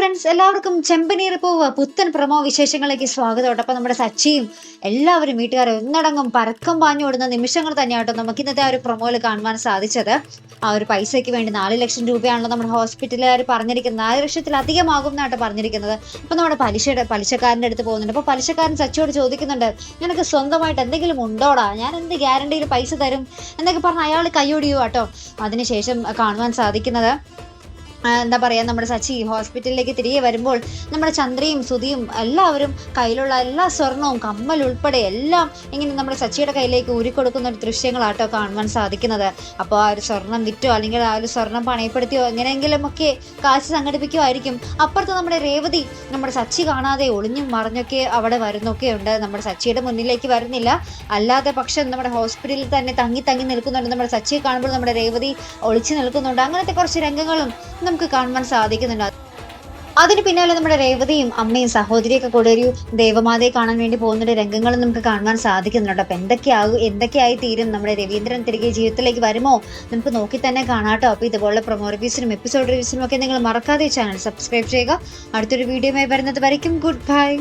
Friends, എല്ലാവർക്കും ചെമ്പനീർ പൂവ് പുത്തൻ പ്രമോ വിശേഷങ്ങളിലേക്ക് സ്വാഗതം. അപ്പം നമ്മുടെ സച്ചിയും എല്ലാവരും വീട്ടുകാരെ ഒന്നടങ്കം പരക്കം പാഞ്ഞു ഓടുന്ന നിമിഷങ്ങൾ തന്നെയാട്ടോ നമുക്ക് ഇന്നത്തെ ആ ഒരു പ്രൊമോയിൽ കാണുവാൻ സാധിച്ചത്. ആ ഒരു പൈസയ്ക്ക് വേണ്ടി 4 ലക്ഷം രൂപയാണല്ലോ നമ്മുടെ ഹോസ്പിറ്റലുകാർ പറഞ്ഞിരിക്കുന്നത്. 4 ലക്ഷത്തിലധികമാകും എന്നാട്ടോ പറഞ്ഞിരിക്കുന്നത്. അപ്പൊ നമ്മുടെ പലിശക്കാരൻ്റെ അടുത്ത് പോകുന്നുണ്ട്. അപ്പൊ പലിശക്കാരൻ സച്ചിയോട് ചോദിക്കുന്നുണ്ട്, നിനക്ക് സ്വന്തമായിട്ട് എന്തെങ്കിലും ഉണ്ടോടാ, ഞാൻ എന്ത് ഗ്യാരണ്ടിയിൽ പൈസ തരും എന്നൊക്കെ പറഞ്ഞ് അയാൾ കൈയൊടിയോ കേട്ടോ. അതിനുശേഷം കാണുവാൻ സാധിക്കുന്നത് എന്താ പറയുക, നമ്മുടെ സച്ചി ഹോസ്പിറ്റലിലേക്ക് തിരികെ വരുമ്പോൾ നമ്മുടെ ചന്ദ്രയും സുധിയും എല്ലാവരും കയ്യിലുള്ള എല്ലാ സ്വർണവും കമ്മൽ ഉൾപ്പെടെ എല്ലാം ഇങ്ങനെ നമ്മുടെ സച്ചിയുടെ കയ്യിലേക്ക് ഊരിക്കൊടുക്കുന്ന ഒരു ദൃശ്യങ്ങളാട്ടോ കാണുവാൻ സാധിക്കുന്നത്. അപ്പോൾ ആ ഒരു സ്വർണം വിറ്റോ അല്ലെങ്കിൽ ആ ഒരു സ്വർണം പണയപ്പെടുത്തിയോ എങ്ങനെയെങ്കിലും ഒക്കെ കാശ് സംഘടിപ്പിക്കുമായിരിക്കും. അപ്പുറത്ത് നമ്മുടെ രേവതി നമ്മുടെ സച്ചി കാണാതെ ഒളിഞ്ഞും മറിഞ്ഞൊക്കെ അവിടെ വരുന്നൊക്കെ ഉണ്ട്. നമ്മുടെ സച്ചിയുടെ മുന്നിലേക്ക് വരുന്നില്ല, അല്ലാതെ പക്ഷെ നമ്മുടെ ഹോസ്പിറ്റലിൽ തന്നെ തങ്ങി നിൽക്കുന്നുണ്ട്. നമ്മുടെ സച്ചിയെ കാണുമ്പോൾ നമ്മുടെ രേവതി ഒളിച്ചു നിൽക്കുന്നുണ്ട്. അങ്ങനത്തെ കുറച്ച് രംഗങ്ങളും നമുക്ക് കാണുവാൻ സാധിക്കുന്നുണ്ട്. അതിന് പിന്നാലെ നമ്മുടെ രേവതിയും അമ്മയും സഹോദരിയൊക്കെ കൂടെ ഒരു ദേവമാതയെ കാണാൻ വേണ്ടി പോകുന്ന രംഗങ്ങളും നമുക്ക് കാണുവാൻ സാധിക്കുന്നുണ്ട്. അപ്പൊ എന്തൊക്കെയായി തീരും, നമ്മുടെ രവീന്ദ്രൻ തിരികെ ജീവിതത്തിലേക്ക് വരുമോ, നമുക്ക് നോക്കി തന്നെ കാണാട്ടോ. അപ്പൊ ഇതുപോലുള്ള പ്രൊമോ റിവ്യൂസിനും എപ്പിസോഡ് റിവ്യൂസിനും ഒക്കെ നിങ്ങൾ മറക്കാതെ ചാനൽ സബ്സ്ക്രൈബ് ചെയ്യുക. അടുത്തൊരു വീഡിയോയുമായി വരുന്നത് വരയ്ക്കും ഗുഡ് ബൈ.